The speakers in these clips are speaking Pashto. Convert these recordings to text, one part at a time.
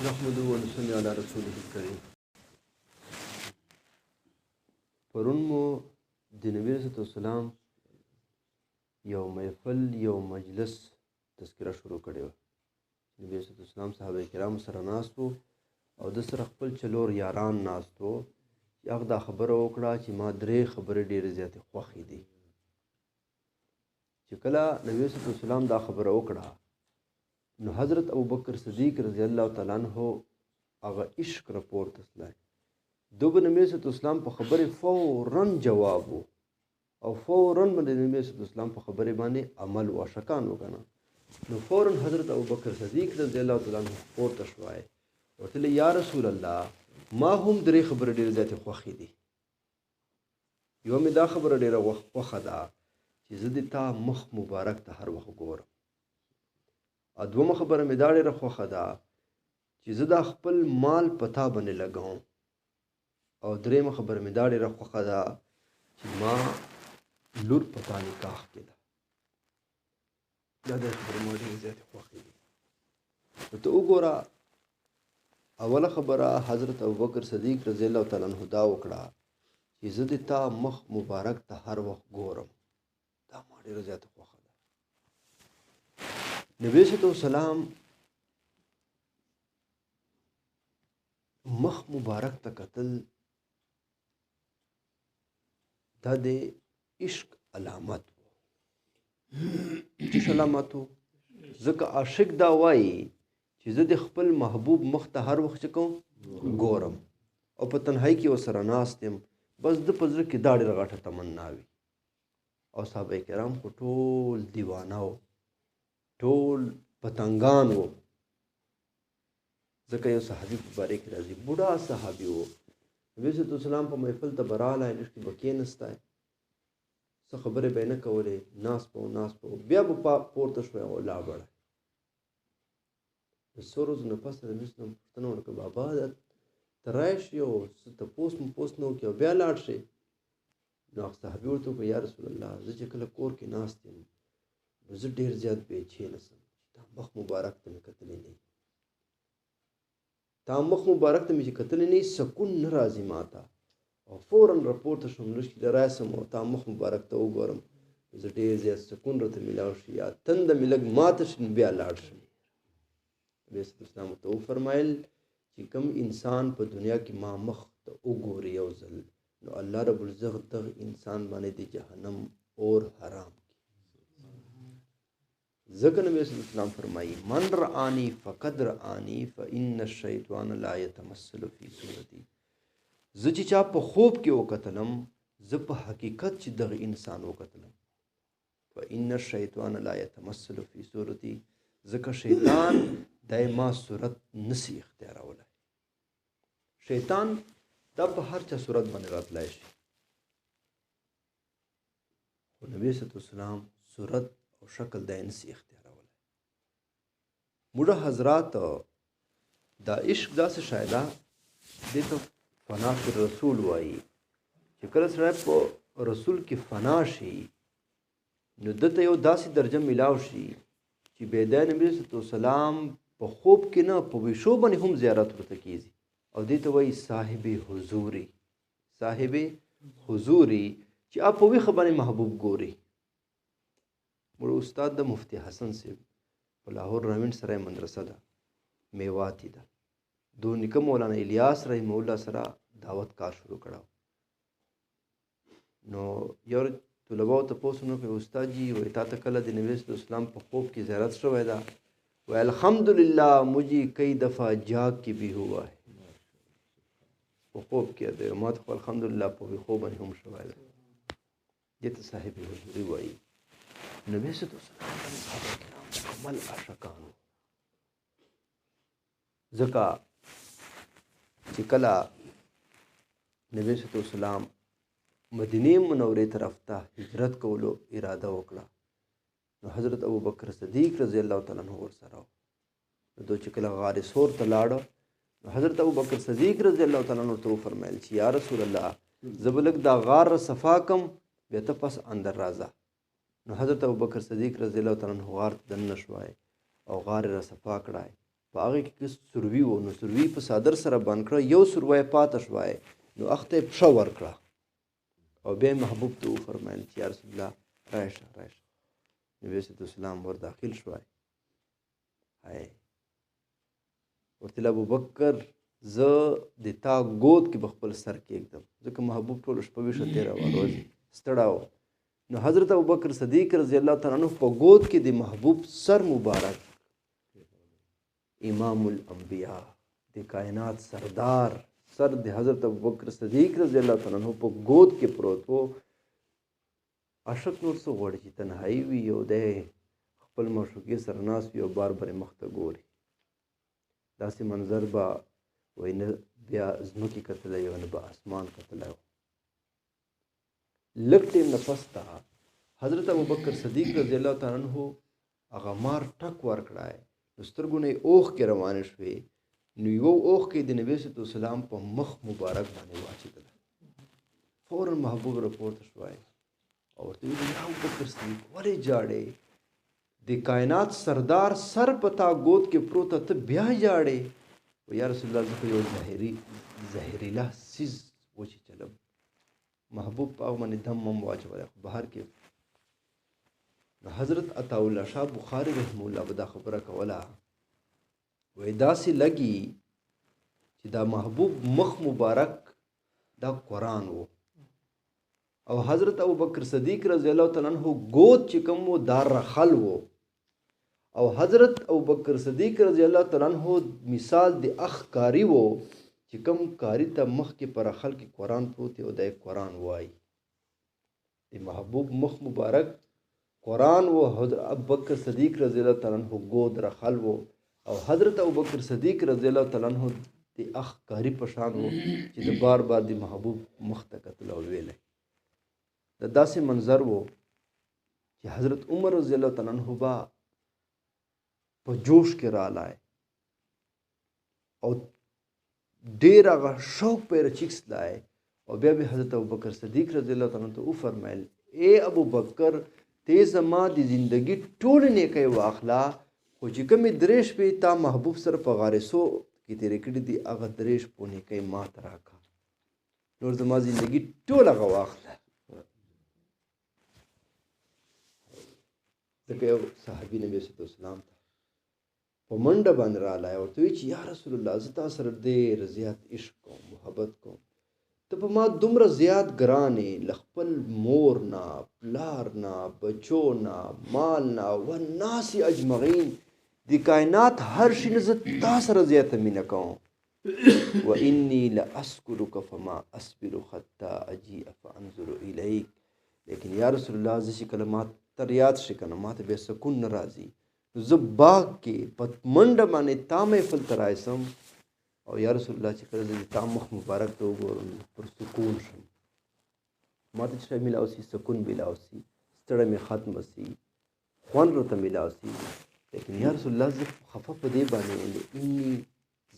نحمده ونصلي علی رسوله الکریم. پرون مو د نبی صلی الله علیه وسلم یو محفل یو مجلس تذکره شروع کړې وه. نبی صلی الله علیه وسلم صحابه کرام سره ناست وو او د سره خپل څلور یاران ناست وو چې هغه دا خبره وکړه چې ما درې خبرې ډېرې زیاتې خوښې دي. چې کله نبی صلی الله علیه وسلم دا خبره وکړه نو حضرت ابوبکر صدیق رضی الله تعالی عنہ هغه عشق راپورته تللی. دو به نبی صلی الله علیه وسلم په خبرې فوراً جواب و او فوراً به د نبی صلی الله علیه وسلم په خبرې باندې عمل و شکان وکنه. نو فوراً حضرت ابوبکر صدیق رضی الله تعالی عنہ پورته شوی ورته یا رسول الله ما هم درې خبرې ډېرې زیاتې خوښې دي. یوه مې دا خبره ډېره خوښه ده چې زه د تا مخ مبارک ته هر وخت ګورم. دومه خبره مې دا ډېره خوښه ده چې زه دا خپل مال په تا باندې لګوم. او درېیمه خبره مې دا ډېره خوښه ده چې ما لور په تا نکاح کې ده. دا د خبرې ما ډېرې زیاتې خوښې دي. نو ته وګوره اوله خبره حضرت ابوبکر صدیق رضی الله تعالی عنہ دا وکړه چې زه د تا مخ مبارک ته هر وخت ګورم. دا ما ډېره زیاته خوښه ده. نبی صلی الله علیه وسلم مخ مبارک ته کتل دا د عشق علامت و. چې علامت و ځکه عاشق دا وایي چې زه د خپل محبوب مخ ته هر وخت کوم ګورم او په تنهایی کې ورسره ناست یم. بس د په زړه کې دا ډېره غټه تمنا وي. او صحابه کرام خو ټول دیوانه و، ټول پتنګان و. ځکه یو صحابي په باره کې راځي بوډا صحابي و. نبی صلی الله علیه وسلم په محفل ته به راغلی لږ کې به کېنستی څه خبرې به یې نه کولې ناست به و بیا به پورته شوی او لا بړی. د څو ورځو نه پس نبي صلی الله علیه وسلم پوښتنه وکړه بابا ته راشي او څه تپوس مپوس نه وکړي او بیا لاړ شي. نو هغه صحابي ورته وکړه یا رسول الله زه چې کله کور کې ناست یم نو زه ډېر زیات بېچینه سم. تا مخ مبارک ته مې کتلی نه تا مخ مبارک ته مې چې کتلی نه سکون نه راځي ما ته. او فوراً راپورته شوم لږ کې راسم او تا مخ مبارک ته وګورم زه ډېر زیات سکون راته میلاو شي یا تنده مې لږ ماته شي بیا لاړ شم. نبي صلی الله علیه وسلم ورته وفرمایل چې کوم انسان په دنیا کې ما مخ ته وګوري یو ځل نو الله رب العزت دغه انسان باندې د جهنم اور حرام کړي. ځکه نبی صلی الله علیه وسلم فرمایي من رآني فقد رآني فإن الشیطان لا يتمثل في صورتي. زه چې چا په خوب کې وکتلم زه په حقیقت چې دغه انسان وکتلم. فإن الشیطان لا يتمثل في صورتي ځکه شیطان دای ما صورت نسی اختیارولی. شیطان دا په هر چا صورت باندې راتلی شي خو نبی صلی الله علیه وسلم صورت او شکل دای نسی اختیارولی. موږ حضرات دا عشق داسې شی ده دې ته فنا فی رسول وایي چې کله سړی په رسول کې فنا شي نو دته یو داسې درجه میلاو شي چې بیدای نبی صلی الله علیه وسلم په خوب کې نه په ویښو باندې هم زیارت ورته کیږي او دې ته وایي صاحب حضوري. صاحب حضوري چې آپ په ویښه باندې محبوب ګوري. موږ استاد د مفتی حسن صاحب په لاهور راوین سره مدرسه ده میواتی ده دو نیکه مولانا الیاس رحمه الله سره دعوت کار شروع کړو. نو یو طلباو ته پوښتنه کوي استاد جی وای تا ته کله د نبی صلی الله علیه وسلم په خوب کې زیارت شوی ده؟ وای الحمدلله مجھے کئی دفعہ جاگ کې بھی ہوا ہے. په خوب کې ده ما ته الحمدلله په خوب باندې هم شوی ده. دې ته صاحب حضوري وایي. نبی صلی الله علیه وسلم صحابه کرام مکمل عاشقان ځکه چې کله نبی صلی الله علیه وسلم مدینه منورې طرف ته هجرت کولو اراده وکړه نو حضرت ابوبکر صدیق رضی الله تعالی عنہ ورسره و. نو چې کله غار سور ته لاړه نو حضرت ابوبکر صدیق رضی الله تعالی عنہ ته وفرمایل چې یا رسول الله زه به لږ دا غار صفا کم بیا ته پس اندر راځه. نو حضرت ابوبکر صدیق رضی الله تعالی عنہ غار ته دننه شوی او غار را صفا کړای په هغې کې سروي و، نو سروي په څادر سره بند کړه، یو سروی پاته شوی، نو هغه ته یې پښه ورکړه او بیا محبوب ته وفرمیل چې یا رسول الله راشه راشه. نبي صلی الله ور داخل شوی. هی ورته ابوبکر زه د تا ګود کې به خپل سر کېږدم، ځکه محبوب ټوله شپه ویښه تېروه، روز ستړی و. نو حضرت ابوبکر صدیق رضی الله تعالی عنہ په ګود کې د محبوب سر مبارک، امام الانبیاء، د کائنات سردار سر د حضرت ابوبکر صدیق رضی الله تعالی عنہ په ګود کې پروت و. عاشق نور څه غواړي چې تنهایی وي او دی خپل معشوقې سره ناست وي او بار بار یې مخ ته ګوري. داسې منظر به وایي نه بیا ځمکې کتلی او نه به اسمان کتلی و. لږ ټیم نه پس ته حضرت ابوبکر صدیق رضی الله تعالی عنہ هغه مار ټک ورکړی، نو سترګو نه یې اوښکې روانې شوې، نو یو اوښکې د نبي صلی الله علیه وسلم په مخ مبارک باندې واچېدله. فوراً محبوب راپورته شوی او ورته ویل یا ابوبکر صدیق ولې جاړې؟ د کائنات سردار سر په تا ګود کې پروت ته بیا جاړې؟ یا رسول الله زه خو یو زهریله څیز وچېچلم. محبوب په هغه باندې دم هم واچولی، خو بهر کې حضرت عطاءالله شاه بخاري رحمه الله به دا خبره کوله، وایي داسې لګي چې دا محبوب مخ مبارک دا قرآن و او حضرت ابوبکر صدیق رضی الله تعالی عنہ ګود چې کوم و دا رخل و او حضرت ابوبکر صدیق رضی الله تعالی عنہ مثال د اخ کاری و چې کوم کاری ته مخکې پر رخل کې قرآن پروت او د قرآن وایي. د محبوب مخ مبارک قرآن و، حضرت ابوبکر صدیق رضی الله تعالی عنہ ګود رخل و او حضرت ابوبکر صدیق رضی الله تعالی عنہ د اخ کاری په شان و چې د بار بار د محبوب مخ ته کتل او ویلی. د داسې منظر و چې حضرت عمر رضی الله تعالی عنہ با په جوش کې رالی او ډېر هغه شوق پې رچیکس لای او بیا به حضرت ابوبکر صدیق رضی الله تعالی عنہ ته وفرمیل ای ابوبکر ته زما د زندګي ټولې نیکۍ واخله، خو چې کومې درې شپې تا محبوب سره په غارسو کې تېرې کړي دي هغه درې شپو نیکۍ ما ته راکړه، نور زما زندګي ټول هغه واخله. ځکه یو صحابي نبي صلی الله علیه وسلم ته په منډه باندې رالی ورته وایي چې یا رسول الله زه تا سره ډېر زیات عشق کوم، محبت کوم، ته په ما دومره زیات ګران یې، له خپل مور نه، پلار نه، بچو نه، مال نه و ناس اجمعین د کائنات هر شي نه زه تا سره زیاته مینه کوم. و انی لاسکرک فما اصبر حتی اجیء فانظر الیک. لیکن یا رسول الله زه چې کله ما تر یاد شي که نه ما ته بیا سکون نه راځي، نو زه باغ کې په منډه باندې تا محفل ته رایسم او یا رسول الله چې کله زه د تا مخ مبارک ته وګورم پر سکون شم، ما ته چې شی میلاو سي سکون میلاو سي، ستړی مې ختمه سي، خوند راته میلاو سي. لیکن یا رسول الله زه خفه په دې باندې یم انی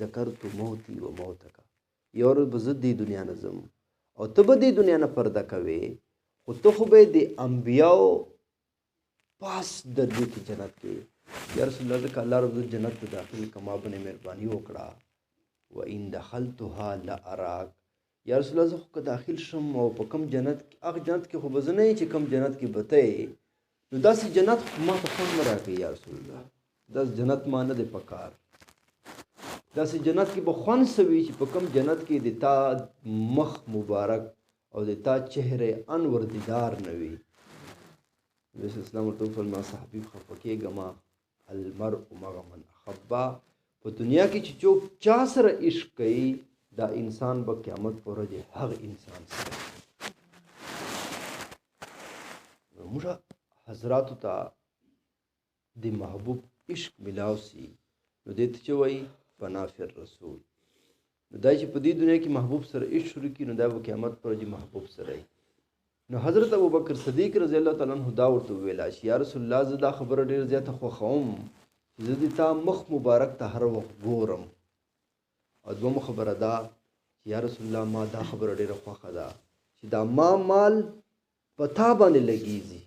ذکرت موتی و موتک، یو ورځ به زه دې دنیا نه ځم او ته به دې دنیا نه پرده کوې، خو ته خو به د انبیاو پاس درجې کې جنت کې. یا رسول الله ځکه الله رب جنت ته داخل کما باندې مهرباني وکړه. و ان دخلتها لاراک، یا رسول الله زه خو که داخل شم او په کوم جنت هغه جنت کې خو به زه نه یم چې کوم جنت کې به ته یې، نو داسې جنت خو ما ته خوند مه راکوي یا رسول الله، داسې جنت ما نه دی پکار، داسې جنت کې به خوند څه وي چې په کوم جنت کې د تا مخ مبارک او د تا چهره انور دیدار نه وي. نبی صلی الله علیه وسلم ورته وفرمایل صحابي خفه کېږه مه، المرء مع من احبه، په دنیا کې چې څوک چا سره عشق کوي دا انسان به قیامت په ورځ هغه انسان سره. موږ حضراتو ته د محبوب عشق ملاو سي نو دې ته چې وایي فنا فی الرسول، نو دا چې په دې دنیا کې محبوب سره عشق شروع کړي نو دا به قیامت پر ورځ محبوب سره وي. نو حضرت ابوبکر صدیق رضی الله تعالی عنہ دا ورته وویله چې یا رسول الله زه دا خبره ډېر زیاته خوښوم چې زه د تا مخ مبارک ته هر وخت ګورم، او دویمه خبره دا چې یا رسول الله ما دا خبره ډېره خوښه ده چې دا ما مال په تا باندې لګیږي،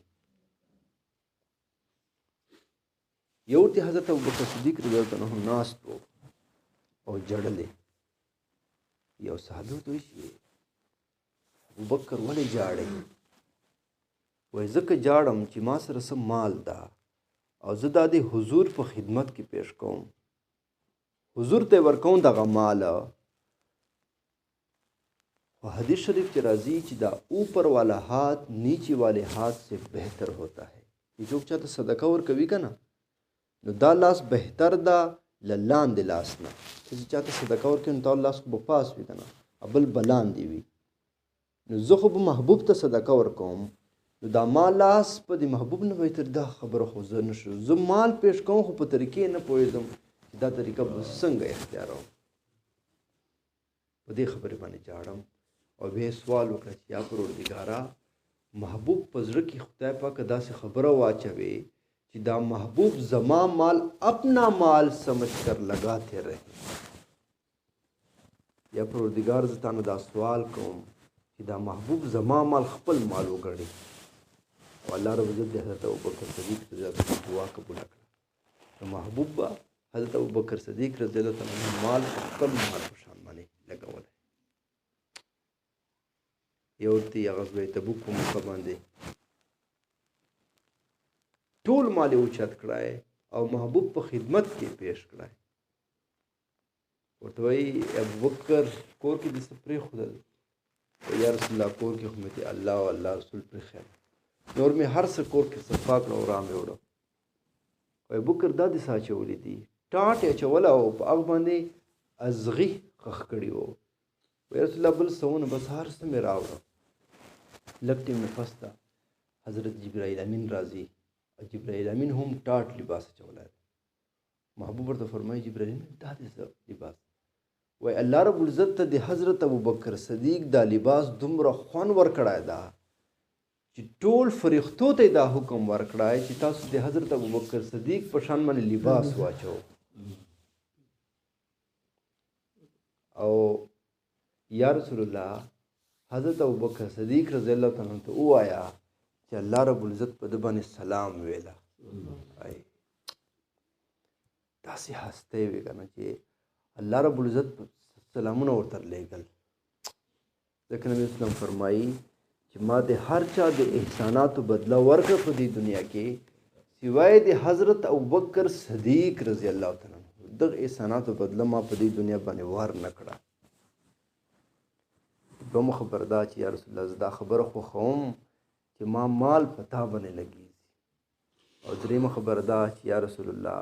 یو ته حضرت ابوبکر صدیق رضی الله عنه ناست و او جړلې. یو صحابي ورته وایي ابوبکر ولې جاړې؟ وایي ځکه جاړم چې ما سره څه مال ده او زه دا د حضور په خدمت کې پیش کوم، حضور ته ورکوم دغه مال. و حدیث شریف کې راځي چې دا اوپر والا ہاتھ نیچے والے ہاتھ سے بہتر ہوتا ہے. چې څوک چاته صدقه ورکوي که نه نو دا لاس بهتر ده له لاندې لاس نه. چې چاته صدقه ورکوي نو تا لاس خو به پاس وي که نه، بل به لاندې وي. نو زه خو به محبوب ته صدقه ورکوم نو دا ما لاس په د محبوب نه به تر دا خبره خو زه نشو، زه مال پیش کوم خو په طریقې نه پوهېږم چې دا طریقه به څنګه اختیاروم. په دې خبرې باندې جاړم او بیا سوال وکړه چې یا پروردګاره محبوب په زړه کې خدای پاک داسې خبره واچوي چې دا محبوب زما مال اپنا مال سمجھ کر لگاتے رہے. یا پروردګار زه تانه دا سوال کوم چې دا محبوب زما مال خپل مال وګڼي. او الله رب عزت د حضرت ابوبکر صدیق رضی الله عنه دعا قبول کړه. نو محبوب به حضرت ابوبکر صدیق رضی الله عنه مال خپل مال په شان باندې لګولی. یو ورته غزوه تبوک په موقع باندې ټول مال یې اوچت کړی او محبوب په خدمت کې پیش کړی. ورته وایي ابوبکر کور کې دې څه پرېښودل؟ یا رسول الله کور کې خو مې الله او الله رسول پرېښی، نور مې هر څه کور کې صفا کړه او را مې وړه. وایي ابوبکر دا دې څه اچولي دي؟ ټاټ یې اچوله او په هغه باندې ازغي خښ کړي وو. وایي رسول الله بل څه ونه، بس هر څه مې راوړه. لږ ټیم نه پس ته حضرت جبرائیل امین راځي. جبرائیل امین هم ټاټ لباس اچولی. محبوب ورته فرمایي جبرائیل امین دا دې څه لباس؟ وایي الله رب العزت ته د حضرت ابوبکر صدیق دا لباس دومره خوند ورکړی ده چې ټول فرښتو ته دا حکم ورکړی چې تاسو د حضرت ابوبکر صدیق په شان باندې لباس واچو. او یا رسول الله حضرت ابوبکر صدیق رضی الله تعالی عنہ ته ووایه چې الله رب العزت په ده باندې سلام ویله. داسې هستی وي که نه چې الله رب العزت سلامونه ورته لېږل. ځکه نبي اسلام فرمایي چې ما د هر چا د احساناتو بدله ورکړه په دې دنیا کې سوای د حضرت ابوبکر صدیق رضی الله تعالی عنہ. دغه احساناتو بدله ما په دې دنیا باندې ور نه کړه. دومره خبره ده چې یا رسول الله زه دا خبره خوښوم چې ما مال په تا باندې لګېږي. او درېیمه خبره ده چې یا رسول الله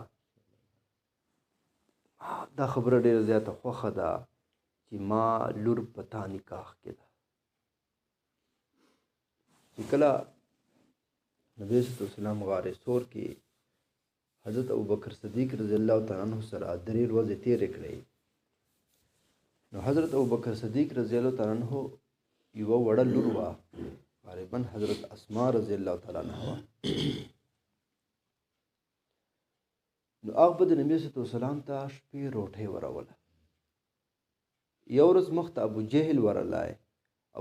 دا خبره ډېره زیاته خوښه ده چې ما لور په تا نکاح کې ده. چې کله نبی صلی الله علیه وسلم غار سور کې حضرت ابوبکر صدیق رضی الله تعالی عنہ سره 3 ورځې تېرې کړې، نو حضرت ابوبکر صدیق رضی الله تعالی عنہ یوه وړه لور وه، غالبا حضرت اسماء رضی الله تعالی عنها وه. نو هغه به د نبي صلی الله علیه وسلم ته شپې روټۍ وروله. یو ورځ مخته ابو جهل ورلی.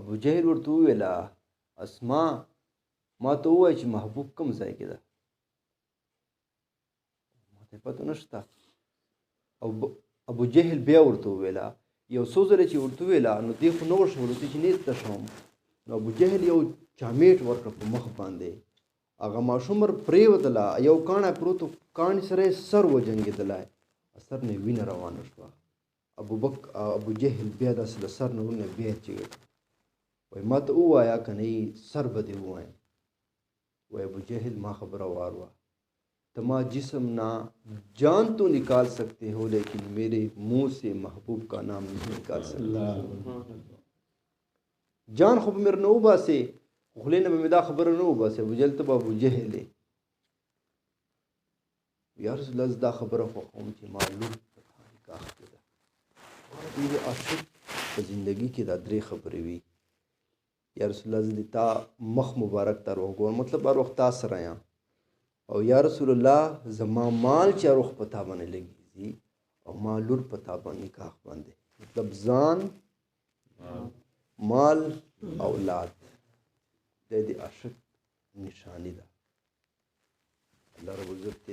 ابو جهل ورته وویله اسما ما ته ووایه چې محبوب کوم ځای کې ده؟ ما ته پته نشته. ابو جهل بیا ورته وویله. یو څو ځله چې ورته وویله نو دې خو نه ورشولو چې نیت ته شوم. نو ابو جهل یو چامیټ ورکړه په مخ باندې. هغه ماشوم پرېوتله، یو کاڼی پروت و، کاڼي سره یې سر وجنګېدلی، سر نه وینه روانه شوه. ابو جهل بیا داسې له سر نه ورنه بیا چیغې کړه. وایي ما ته ووایه که نه سر به دې ووایم. وایي ابو جهل ما خبره واروه، تما جسم نہ جان تو نکال سکتے ہو لیکن میرے منہ سے محبوب کا نام نہیں نکال سکتے. جان خو به مې نه وباسې، خولې نه به مې دا خبره نه وباسې. ابو جهل ته به ابو جهل یې. یا رسول الله زه دا خبره خوښوم چې ما لور په تا نکاح کې ده. د عاشق په زندګي کې دا 3 خبرې وي. یا رسول الله زه د تا مخ مبارک ته روح ګورم، مطلب هر وخت تا سره یم. او یا رسول الله زما مال چې روح په تا باندې لګېږي او ما لور په تا باندې نکاح باندې، مطلب ځان مال اولاد د عاشق نشانی ده. الله رب عزت